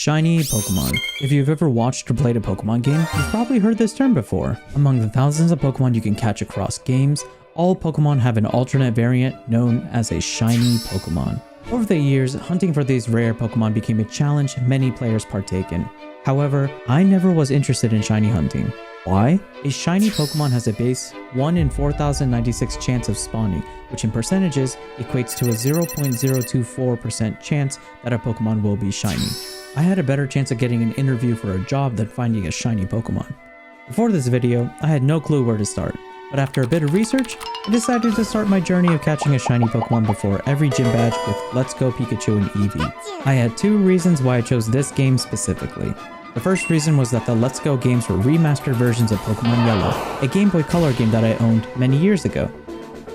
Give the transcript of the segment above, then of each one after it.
Shiny Pokemon. If you've ever watched or played a Pokemon game, you've probably heard this term before. Among the thousands of Pokemon you can catch across games, all Pokemon have an alternate variant known as a Shiny Pokemon. Over the years, hunting for these rare Pokemon became a challenge many players partake in. However, I never was interested in shiny hunting. Why? A shiny Pokemon has a base 1 in 4096 chance of spawning, which in percentages equates to a 0.024% chance that a Pokemon will be shiny. I had a better chance of getting an interview for a job than finding a shiny Pokemon. Before this video, I had no clue where to start, but after a bit of research, I decided to start my journey of catching a shiny Pokemon before every gym badge with Let's Go Pikachu and Eevee. I had two reasons why I chose this game specifically. The first reason was that the Let's Go games were remastered versions of Pokemon Yellow, a Game Boy Color game that I owned many years ago.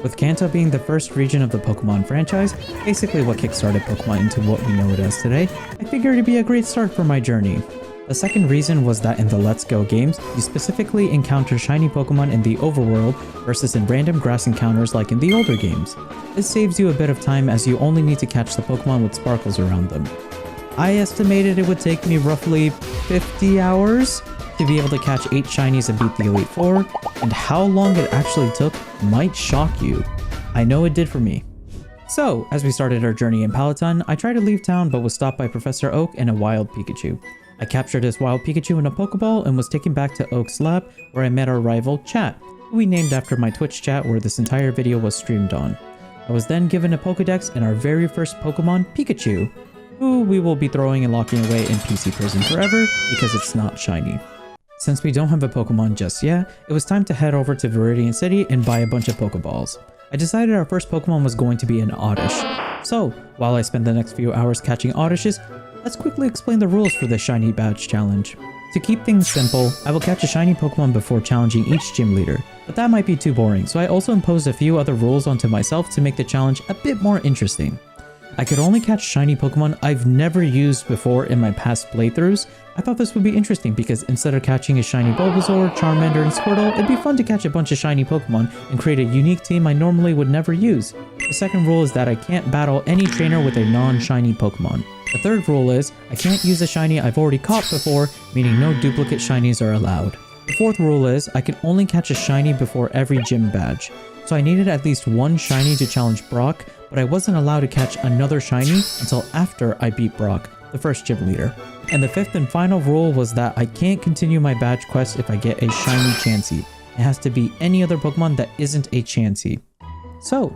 With Kanto being the first region of the Pokemon franchise, basically what kickstarted Pokemon into what we know it as today, I figured it'd be a great start for my journey. The second reason was that in the Let's Go games, you specifically encounter shiny Pokemon in the overworld versus in random grass encounters like in the older games. This saves you a bit of time as you only need to catch the Pokemon with sparkles around them. I estimated it would take me roughly 50 hours to be able to catch 8 shinies and beat the Elite Four, and how long it actually took might shock you. I know it did for me. So, as we started our journey in Palatine, I tried to leave town but was stopped by Professor Oak and a wild Pikachu. I captured this wild Pikachu in a Pokeball and was taken back to Oak's lab where I met our rival, Chat, who we named after my Twitch chat where this entire video was streamed on. I was then given a Pokedex and our very first Pokemon, Pikachu, who we will be throwing and locking away in PC prison forever because it's not shiny. Since we don't have a Pokemon just yet, it was time to head over to Viridian City and buy a bunch of Pokeballs. I decided our first Pokemon was going to be an Oddish. So, while I spend the next few hours catching Oddishes, let's quickly explain the rules for the Shiny Badge Challenge. To keep things simple, I will catch a shiny Pokemon before challenging each gym leader, but that might be too boring, so I also imposed a few other rules onto myself to make the challenge a bit more interesting. I could only catch shiny Pokemon I've never used before in my past playthroughs. I thought this would be interesting because instead of catching a shiny Bulbasaur, Charmander, and Squirtle, it'd be fun to catch a bunch of shiny Pokemon and create a unique team I normally would never use. The second rule is that I can't battle any trainer with a non-shiny Pokemon. The third rule is I can't use a shiny I've already caught before, meaning no duplicate shinies are allowed. The fourth rule is I can only catch a shiny before every gym badge. So I needed at least one shiny to challenge Brock, but I wasn't allowed to catch another shiny until after I beat Brock, the first gym leader. And the fifth and final rule was that I can't continue my badge quest if I get a shiny Chansey. It has to be any other Pokemon that isn't a Chansey. So,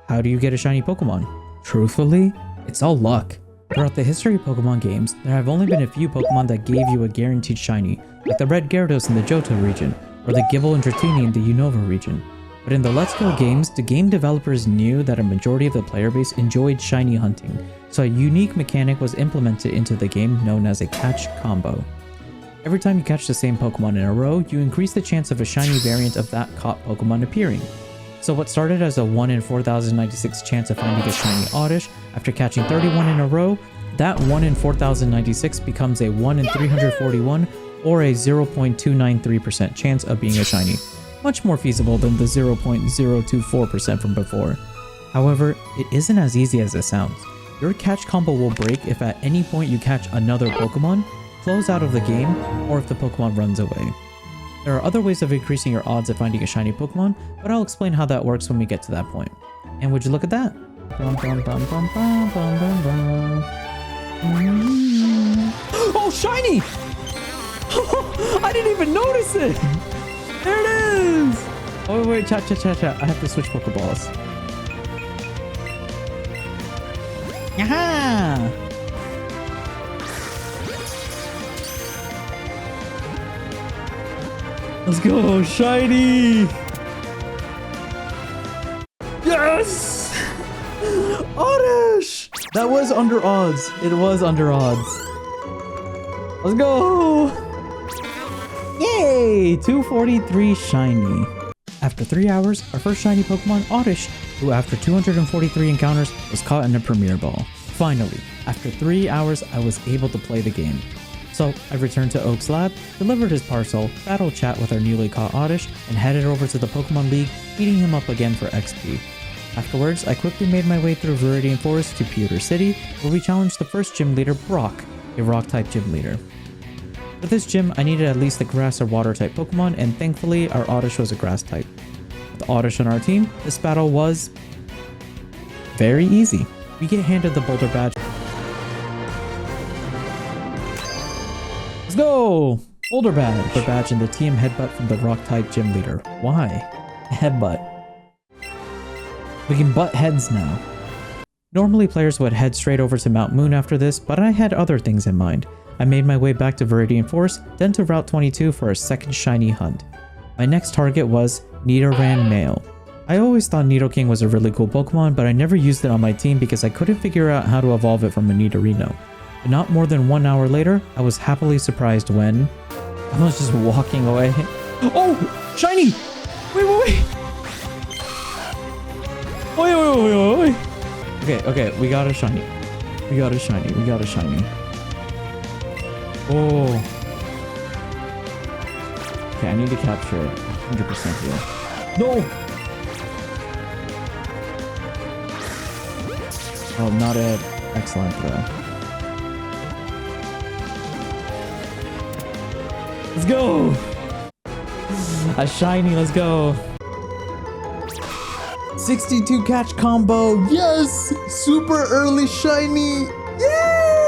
how do you get a shiny Pokemon? Truthfully, it's all luck. Throughout the history of Pokemon games, there have only been a few Pokemon that gave you a guaranteed shiny, like the red Gyarados in the Johto region, or the Gible and Dratini in the Unova region. But in the Let's Go games, the game developers knew that a majority of the player base enjoyed shiny hunting, so a unique mechanic was implemented into the game known as a catch combo. Every time you catch the same Pokemon in a row, you increase the chance of a shiny variant of that caught Pokemon appearing. So what started as a 1 in 4096 chance of finding a shiny Oddish, after catching 31 in a row, that 1 in 4096 becomes a 1 in 341 or a 0.293% chance of being a shiny. Much more feasible than the 0.024% from before. However, it isn't as easy as it sounds. Your catch combo will break if at any point you catch another Pokemon, close out of the game, or if the Pokemon runs away. There are other ways of increasing your odds of finding a shiny Pokemon, but I'll explain how that works when we get to that point. And would you look at that? Oh, shiny! I didn't even notice it! There it is! Oh wait, chat. I have to switch Pokeballs. Yaha! Let's go, shiny! Yes! Oddish! That was under odds. It was under odds. Let's go! Yay! 243 shiny. After 3 hours, our first shiny Pokemon, Oddish, who after 243 encounters was caught in a Premier Ball. Finally, after 3 hours, I was able to play the game. So I returned to Oak's lab, delivered his parcel, battle chat with our newly caught Oddish, and headed over to the Pokemon League, beating him up again for XP. Afterwards, I quickly made my way through Viridian Forest to Pewter City, where we challenged the first gym leader, Brock. a rock-type gym leader. For this gym, I needed at least a grass or water-type Pokemon, and thankfully, our Oddish was a grass-type. With Oddish on our team, this battle was very easy. We get handed the Boulder Badge. Let's go! Boulder Badge! Boulder Badge and the TM Headbutt from the Rock-type gym leader. Why? Headbutt. We can butt heads now. Normally players would head straight over to Mount Moon after this, but I had other things in mind. I made my way back to Viridian Forest, then to Route 22 for a second shiny hunt. My next target was Nidoran Male. I always thought Nidoking was a really cool Pokemon, but I never used it on my team because I couldn't figure out how to evolve it from a Nidorino. But not more than 1 hour later, I was happily surprised when I was just walking away. Oh! Shiny! Wait! Wait. Okay, we got a shiny. We got a shiny. Oh. Okay, I need to capture it 100% here. No! Oh, not it. Excellent throw. Let's go! A shiny, let's go. 62 catch combo. Yes! Super early shiny. Yay!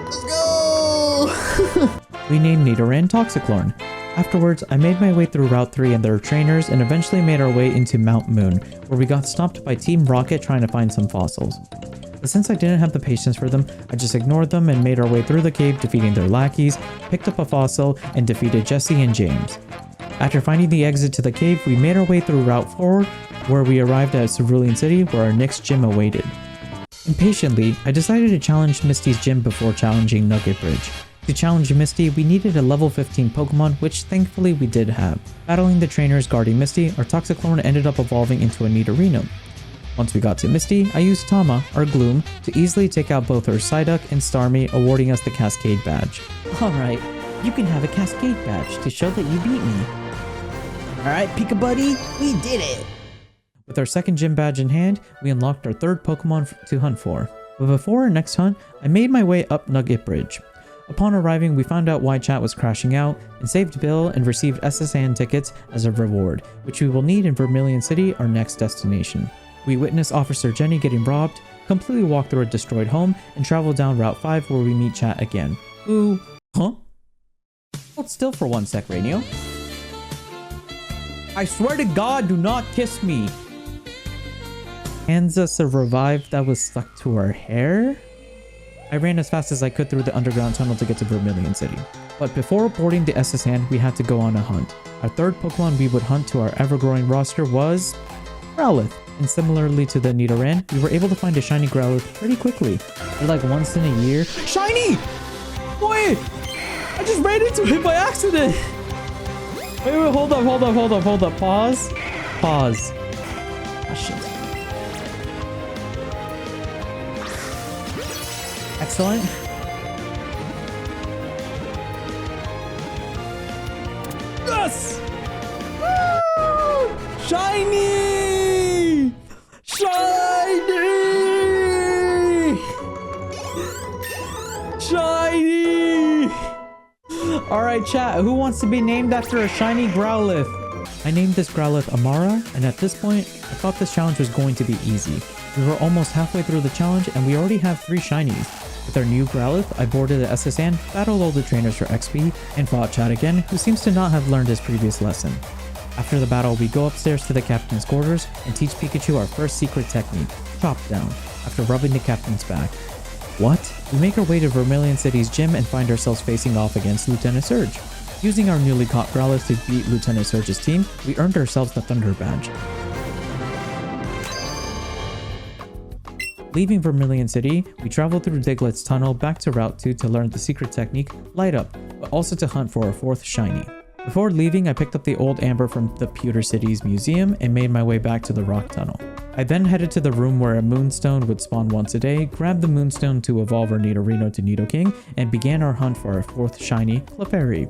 Let's go! We named Nidoran Toxiclorn. Afterwards, I made my way through Route 3 and their trainers and eventually made our way into Mount Moon, where we got stopped by Team Rocket trying to find some fossils. But since I didn't have the patience for them, I just ignored them and made our way through the cave, defeating their lackeys, picked up a fossil, and defeated Jesse and James. After finding the exit to the cave, we made our way through Route 4, where we arrived at Cerulean City, where our next gym awaited. Impatiently, I decided to challenge Misty's gym before challenging Nugget Bridge. To challenge Misty, we needed a level 15 Pokemon, which thankfully we did have. Battling the trainers guarding Misty, our Toxiclorn ended up evolving into a Nidorino. Once we got to Misty, I used Tama, our Gloom, to easily take out both her Psyduck and Starmie, awarding us the Cascade Badge. Alright, you can have a Cascade Badge to show that you beat me. Alright, Pika Buddy, we did it! With our second gym badge in hand, we unlocked our third Pokemon to hunt for. But before our next hunt, I made my way up Nugget Bridge. Upon arriving, we found out why chat was crashing out, and saved Bill and received SSN tickets as a reward, which we will need in Vermilion City, our next destination. We witnessed Officer Jenny getting robbed, completely walked through a destroyed home, and traveled down Route 5 where we meet chat again. Ooh. Huh? Hold still for 1 sec, Reiniyal. I swear to God, do not kiss me! Hands us a revive that was stuck to our hair? I ran as fast as I could through the underground tunnel to get to Vermilion City. But before boarding the SSN, we had to go on a hunt. Our third Pokemon we would hunt to our ever-growing roster was Growlithe. And similarly to the Nidoran, we were able to find a shiny Growlithe pretty quickly. Like once in a year. Shiny! Wait! I just ran into it by accident! Wait, hold up. Pause. Ah, shit. Excellent. Yes! Woo! Shiny! Alright chat, who wants to be named after a shiny Growlithe? I named this Growlithe Amara, and at this point, I thought this challenge was going to be easy. We were almost halfway through the challenge, and we already have 3 shinies. With our new Growlithe, I boarded the SSN, battled all the trainers for XP, and fought Chad again, who seems to not have learned his previous lesson. After the battle, we go upstairs to the captain's quarters and teach Pikachu our first secret technique, Chop Down, after rubbing the captain's back. What? We make our way to Vermilion City's gym and find ourselves facing off against Lieutenant Surge. Using our newly caught Growlithe to beat Lieutenant Surge's team, we earned ourselves the Thunder Badge. Leaving Vermilion City, we travel through Diglett's tunnel back to Route 2 to learn the secret technique, Light Up, but also to hunt for our 4th shiny. Before leaving, I picked up the old amber from the Pewter City's museum and made my way back to the rock tunnel. I then headed to the room where a moonstone would spawn once a day, grabbed the moonstone to evolve our Nidorino to Nidoking, and began our hunt for our 4th shiny, Clefairy.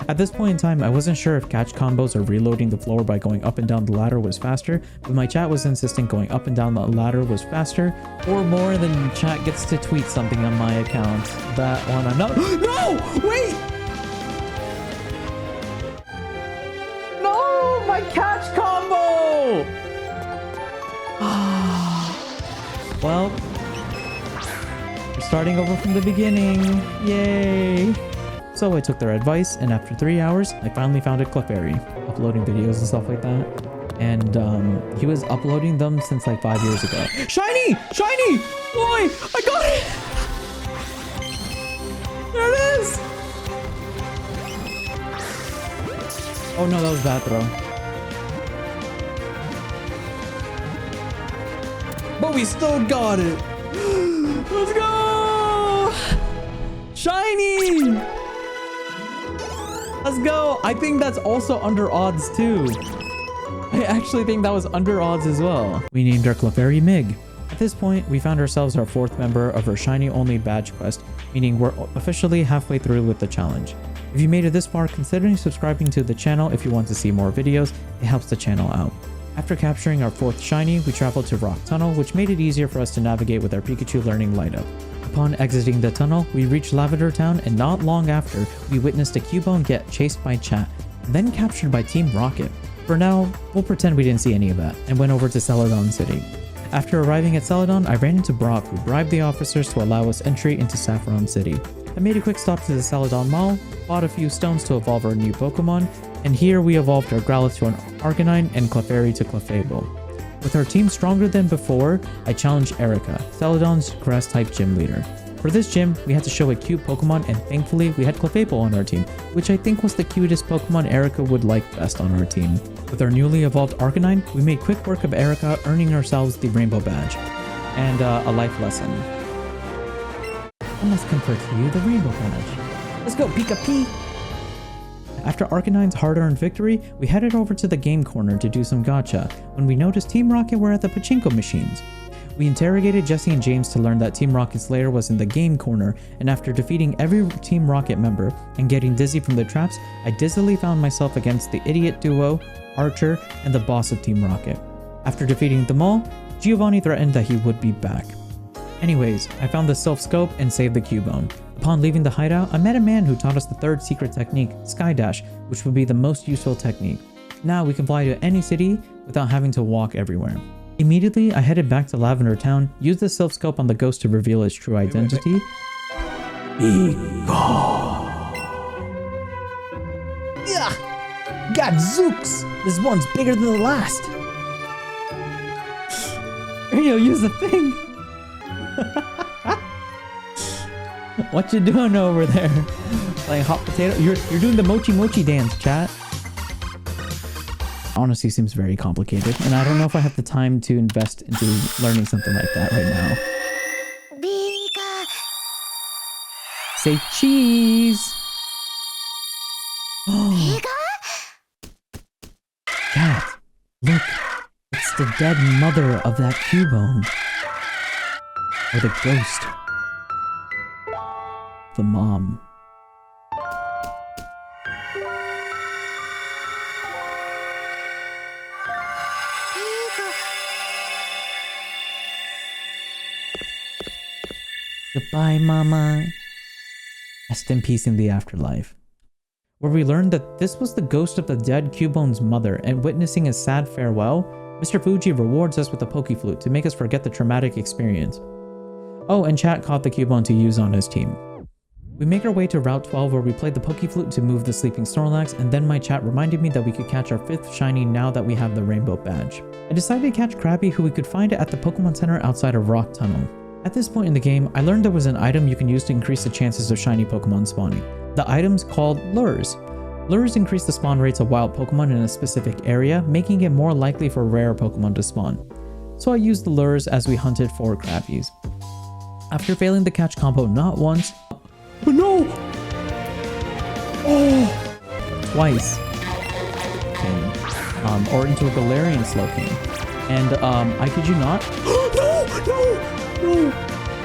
At this point in time, I wasn't sure if catch combos or reloading the floor by going up and down the ladder was faster, but my chat was insisting going up and down the ladder was faster, or more than chat gets to tweet something on my account. That one I'm not- No! Wait! No! My catch combo! Well, we're starting over from the beginning. Yay! So I took their advice, and after 3 hours, I finally found a Clefairy, uploading videos and stuff like that. And he was uploading them since like 5 years ago. Shiny! Shiny! Boy! I got it! There it is! Oh no, that was bad throw. But we still got it! Let's go! Shiny! Let's go! I think that's also under odds too. I actually think that was under odds as well. We named our Clefairy Mig. At this point, we found ourselves our 4th member of our Shiny Only badge quest, meaning we're officially halfway through with the challenge. If you made it this far, consider subscribing to the channel if you want to see more videos. It helps the channel out. After capturing our 4th Shiny, we traveled to Rock Tunnel, which made it easier for us to navigate with our Pikachu learning light up. Upon exiting the tunnel, we reached Lavender Town, and not long after, we witnessed a Cubone get chased by Chat, then captured by Team Rocket. For now, we'll pretend we didn't see any of that, and went over to Celadon City. After arriving at Celadon, I ran into Brock, who bribed the officers to allow us entry into Saffron City. I made a quick stop to the Celadon Mall, bought a few stones to evolve our new Pokemon, and here we evolved our Growlithe to an Arcanine and Clefairy to Clefable. With our team stronger than before, I challenged Erica, Celadon's grass-type gym leader. For this gym, we had to show a cute Pokemon, and thankfully we had Clefable on our team, which I think was the cutest Pokemon Erica would like best on our team. With our newly evolved Arcanine, we made quick work of Erica, earning ourselves the Rainbow Badge. And a life lesson. I must confer to you the Rainbow Badge. Let's go, Pikachu! After Arcanine's hard-earned victory, we headed over to the game corner to do some gacha, when we noticed Team Rocket were at the pachinko machines. We interrogated Jesse and James to learn that Team Rocket's lair was in the game corner, and after defeating every Team Rocket member and getting dizzy from the traps, I dizzily found myself against the idiot duo, Archer, and the boss of Team Rocket. After defeating them all, Giovanni threatened that he would be back. Anyways, I found the Sylph Scope and saved the Cubone. Upon leaving the hideout, I met a man who taught us the 3rd secret technique, Sky Dash, which would be the most useful technique. Now we can fly to any city without having to walk everywhere. Immediately, I headed back to Lavender Town, used the Sylph Scope on the ghost to reveal its true identity. Be gone! Yeah! Gadzooks! This one's bigger than the last! Reiniyal, use the thing! What you doing over there? Playing hot potato? You're doing the mochi mochi dance, chat. Honestly, seems very complicated, and I don't know if I have the time to invest into learning something like that right now. Say cheese. Oh. Cat, look, it's the dead mother of that Cubone. Or the ghost. The mom. Goodbye, Mama. Rest in peace in the afterlife. Where we learned that this was the ghost of the dead Cubone's mother, and witnessing his sad farewell, Mr. Fuji rewards us with a Pokeflute to make us forget the traumatic experience. Oh, and Chat caught the Cubone to use on his team. We make our way to Route 12 where we played the Pokeflute to move the sleeping Snorlax, and then my chat reminded me that we could catch our 5th Shiny now that we have the Rainbow Badge. I decided to catch Krabby, who we could find at the Pokemon Center outside of Rock Tunnel. At this point in the game, I learned there was an item you can use to increase the chances of shiny Pokemon spawning. The item's called Lures. Lures increase the spawn rates of wild Pokemon in a specific area, making it more likely for rare Pokemon to spawn. So I used the lures as we hunted for Krabbies. After failing the catch combo not once, but no! Oh! Twice. Okay. Or into a Galarian Slowking. And I kid you not. No! No! No!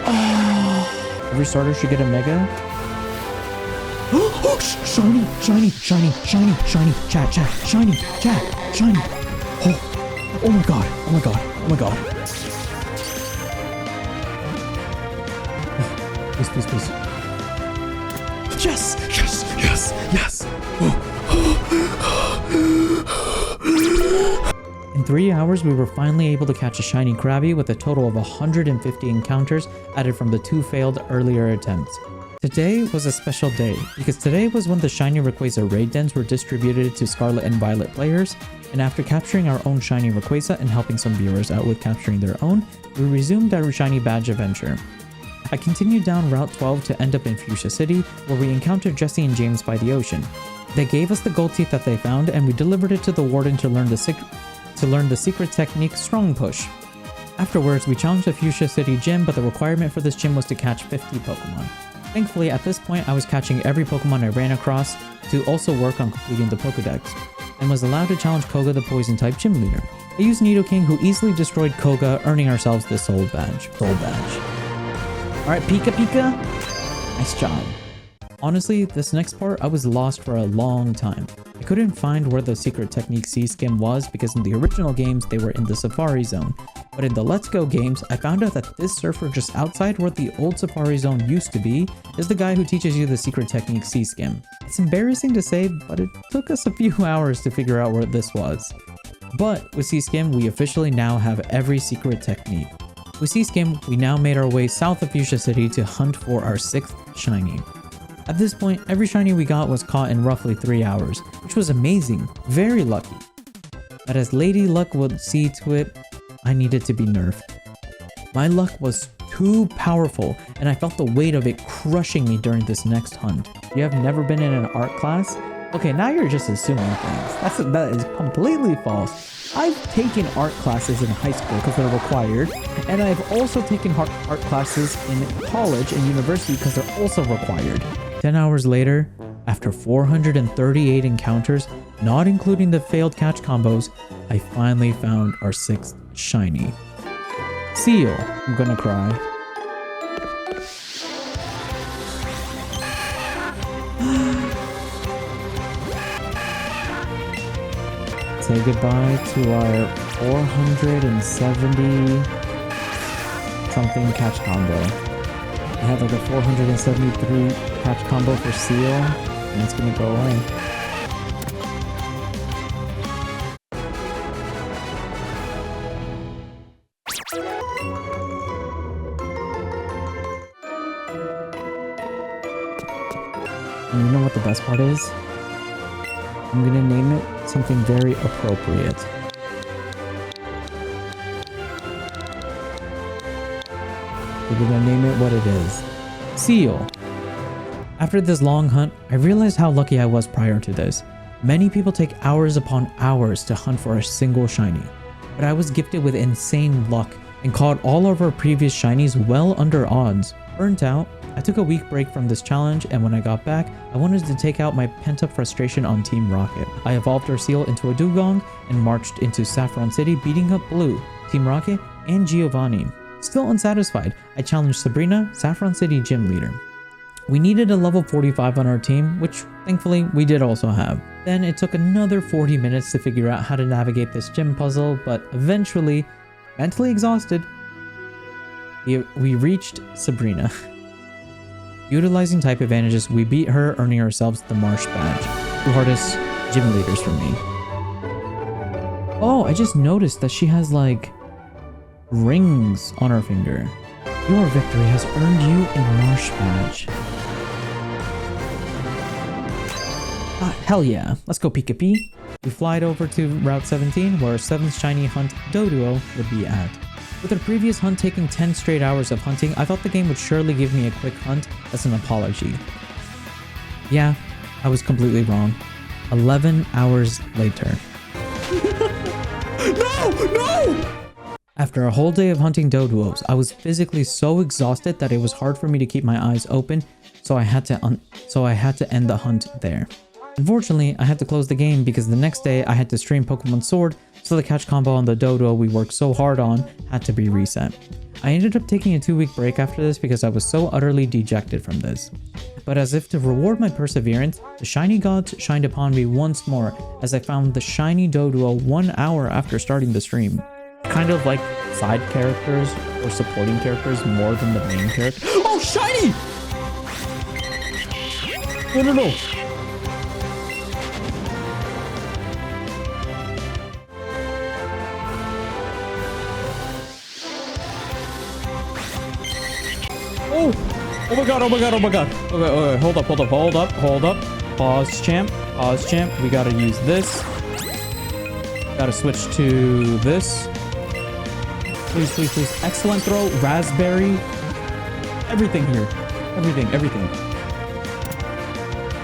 Oh. Every starter should get a Mega. Shiny, shiny, shiny, shiny, shiny, chat, shiny, chat, shiny. Oh my god, oh my god, oh my god. Please, please, please. Yes, yes, yes, yes. In 3 hours, we were finally able to catch a shiny Krabby with a total of 150 encounters added from the 2 failed earlier attempts. Today was a special day, because today was when the shiny Rayquaza raid dens were distributed to Scarlet and Violet players, and after capturing our own shiny Rayquaza and helping some viewers out with capturing their own, we resumed our shiny badge adventure. I continued down Route 12 to end up in Fuchsia City, where we encountered Jesse and James by the ocean. They gave us the gold teeth that they found, and we delivered it to the warden to learn the secret technique Strong Push. Afterwards, we challenged the Fuchsia City gym, but the requirement for this gym was to catch 50 Pokemon. Thankfully, at this point, I was catching every Pokemon I ran across to also work on completing the Pokedex, and was allowed to challenge Koga, the Poison-type gym leader. I used Nidoking, who easily destroyed Koga, earning ourselves this Soul Badge. Alright, Pika Pika! Nice job. Honestly, this next part, I was lost for a long time. I couldn't find where the secret technique C-Skim was because in the original games, they were in the Safari Zone. But in the Let's Go games, I found out that this surfer just outside where the old Safari Zone used to be is the guy who teaches you the secret technique C-Skim. It's embarrassing to say, but it took us a few hours to figure out where this was. But with C-Skim, we officially now have every secret technique. With C-Skim, we now made our way south of Fuchsia City to hunt for our 6th shiny. At this point, every shiny we got was caught in roughly 3 hours, which was amazing, very lucky. But as Lady Luck would see to it, I needed to be nerfed. My luck was too powerful, and I felt the weight of it crushing me during this next hunt. You have never been in an art class? Okay, now you're just assuming things. That is completely false. I've taken art classes in high school because they're required, and I've also taken art classes in college and university because they're also required. 10 hours later, after 438 encounters, not including the failed catch combos, I finally found our 6th shiny. Seal. I'm gonna cry. Say goodbye to our 470 something catch combo. I had like a 473 catch combo for Seal, and it's gonna go away. And you know what the best part is? I'm gonna name it something very appropriate. We're gonna name it what it is. Seal. After this long hunt, I realized how lucky I was prior to this. Many people take hours upon hours to hunt for a single shiny, but I was gifted with insane luck and caught all of our previous shinies well under odds. Burnt out, I took a week break from this challenge, and when I got back, I wanted to take out my pent-up frustration on Team Rocket. I evolved our Seal into a Dugong and marched into Saffron City beating up Blue, Team Rocket, and Giovanni. Still unsatisfied, I challenged Sabrina, Saffron City gym leader. We needed a level 45 on our team, which thankfully we did also have. Then it took another 40 minutes to figure out how to navigate this gym puzzle, but eventually, mentally exhausted, we reached Sabrina. Utilizing type advantages, we beat her, earning ourselves the Marsh Badge. 2 hardest gym leaders for me. Oh, I just noticed that she has like rings on her finger. Your victory has earned you a Marsh Badge. Hell yeah. Let's go Pikachu. We flied over to Route 17 where our 7th shiny hunt Doduo would be at. With our previous hunt taking 10 straight hours of hunting, I thought the game would surely give me a quick hunt as an apology. Yeah, I was completely wrong. 11 hours later. No! After a whole day of hunting Doduos, I was physically so exhausted that it was hard for me to keep my eyes open, so I had to end the hunt there. Unfortunately, I had to close the game because the next day I had to stream Pokemon Sword, so the catch combo on the Doduo we worked so hard on had to be reset. I ended up taking a 2-week break after this because I was so utterly dejected from this. But as if to reward my perseverance, the shiny gods shined upon me once more as I found the shiny Doduo 1 hour after starting the stream. Kind of like side characters or supporting characters more than the main character. Oh, shiny! No. Oh my god. Okay, hold up. Pause, champ. We gotta use this. Gotta switch to this. Please. Excellent throw. Raspberry. Everything here. Everything.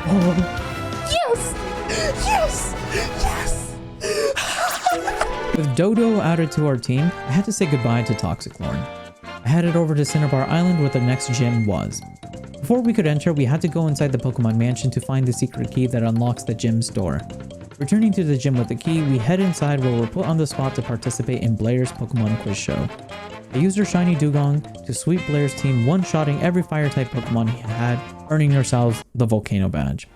Oh. Yes! With Dodo added to our team, I had to say goodbye to Toxiclorn. I headed over to Cinnabar Island where the next gym was. Before we could enter, we had to go inside the Pokemon Mansion to find the secret key that unlocks the gym's door. Returning to the gym with the key, we head inside where we're put on the spot to participate in Blair's Pokemon quiz show. I used her shiny Dugong to sweep Blair's team, one-shotting every fire-type Pokemon he had, earning ourselves the Volcano Badge.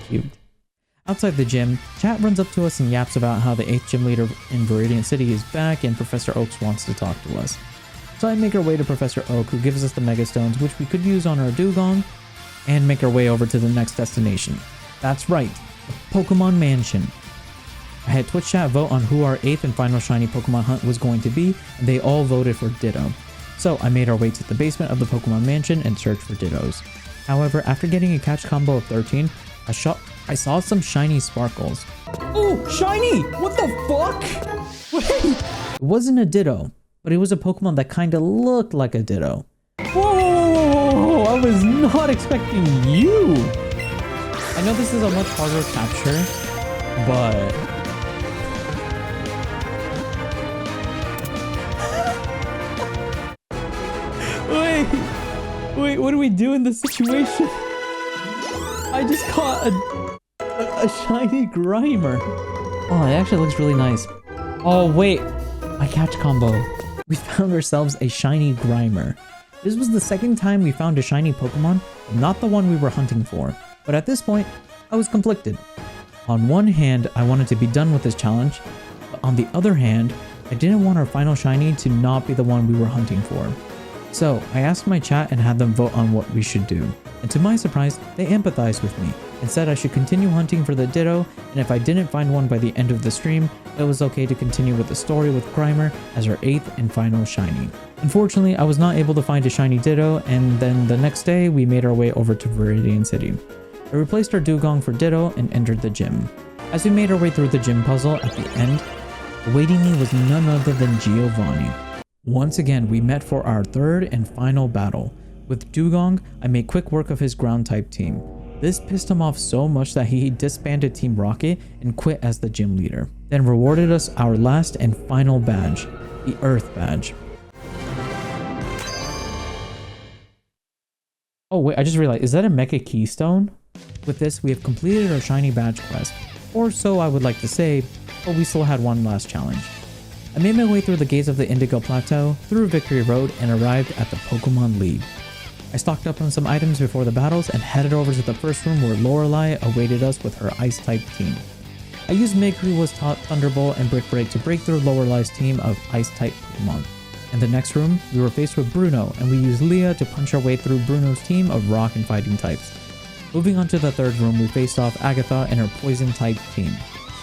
Cute. Outside the gym, chat runs up to us and yaps about how the 8th gym leader in Viridian City is back and Professor Oaks wants to talk to us. So I make our way to Professor Oak, who gives us the Mega Stones, which we could use on our Dugong, and make our way over to the next destination. That's right, the Pokemon Mansion. I had Twitch chat vote on who our 8th and final shiny Pokemon hunt was going to be, and they all voted for Ditto. So I made our way to the basement of the Pokemon Mansion and searched for Dittos. However, after getting a catch combo of 13, I saw some shiny sparkles. Oh, shiny! What the fuck? Wait! It wasn't a Ditto, but it was a Pokemon that kinda looked like a Ditto. Whoa! I was not expecting you! I know this is a much harder capture, but... Wait, what do we do in this situation? I just caught a shiny Grimer. Oh, it actually looks really nice. Oh, wait. My catch combo. We found ourselves a shiny Grimer. This was the second time we found a shiny Pokemon, not the one we were hunting for. But at this point, I was conflicted. On one hand, I wanted to be done with this challenge, but on the other hand, I didn't want our final shiny to not be the one we were hunting for. So I asked my chat and had them vote on what we should do. And to my surprise, they empathized with me and said I should continue hunting for the Ditto, and if I didn't find one by the end of the stream, it was okay to continue with the story with Grimer as our 8th and final shiny. Unfortunately, I was not able to find a shiny Ditto, and then the next day we made our way over to Viridian City. I replaced our Dugong for Ditto and entered the gym. As we made our way through the gym puzzle at the end, awaiting me was none other than Giovanni. Once again, we met for our third and final battle. With Dugong, I made quick work of his ground-type team. This pissed him off so much that he disbanded Team Rocket and quit as the gym leader, then rewarded us our last and final badge, the Earth Badge. Oh wait, I just realized, is that a Mecha Keystone? With this, we have completed our shiny badge quest, or so I would like to say, but we still had one last challenge. I made my way through the gates of the Indigo Plateau, through Victory Road, and arrived at the Pokemon League. I stocked up on some items before the battles and headed over to the first room where Lorelei awaited us with her Ice-type team. I used Mig, who was taught Thunderbolt and Brick Break to break through Lorelei's team of Ice-type Pokemon. In the next room, we were faced with Bruno, and we used Leah to punch our way through Bruno's team of Rock and Fighting types. Moving on to the third room, we faced off Agatha and her Poison-type team.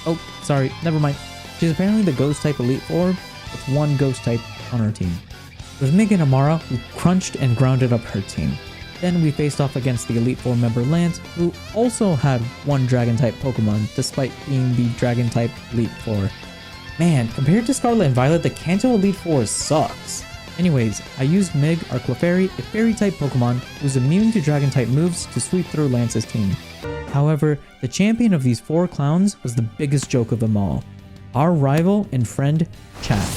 Oh, sorry, never mind. She's apparently the Ghost-type Elite Four, with one Ghost-type on her team. With Mig and Amara, we crunched and grounded up her team. Then we faced off against the Elite Four member Lance, who also had one Dragon-type Pokemon, despite being the Dragon-type Elite Four. Man, compared to Scarlet and Violet, the Kanto Elite Four sucks. Anyways, I used Mig, our Clefairy, a Fairy-type Pokemon who's immune to Dragon-type moves, to sweep through Lance's team. However, the champion of these four clowns was the biggest joke of them all. Our rival and friend, Chat,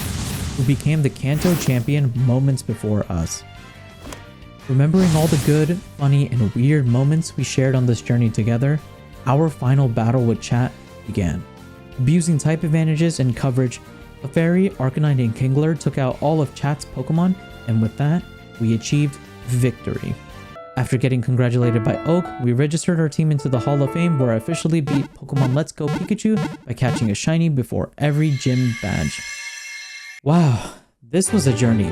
who became the Kanto champion moments before us. Remembering all the good, funny, and weird moments we shared on this journey together, our final battle with Chat began. Abusing type advantages and coverage, Clefairy, Arcanine, and Kingler took out all of Chat's Pokemon, And with that, we achieved victory. After getting congratulated by Oak, we registered our team into the Hall of Fame where I officially beat Pokemon Let's Go Pikachu by catching a shiny before every gym badge. Wow, this was a journey.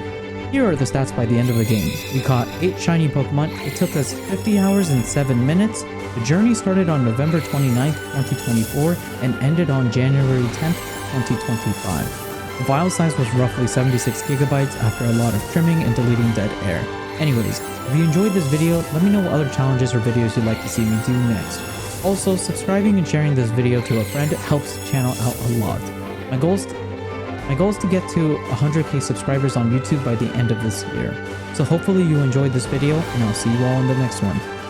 Here are the stats by the end of the game. We caught 8 shiny Pokemon. It took us 50 hours and 7 minutes. The journey started on November 29th, 2024 and ended on January 10th, 2025. The file size was roughly 76 gigabytes after a lot of trimming and deleting dead air. Anyways, if you enjoyed this video, let me know what other challenges or videos you'd like to see me do next. Also, subscribing and sharing this video to a friend helps the channel out a lot. My goal is to get to 100k subscribers on YouTube by the end of this year. So hopefully you enjoyed this video, and I'll see you all in the next one.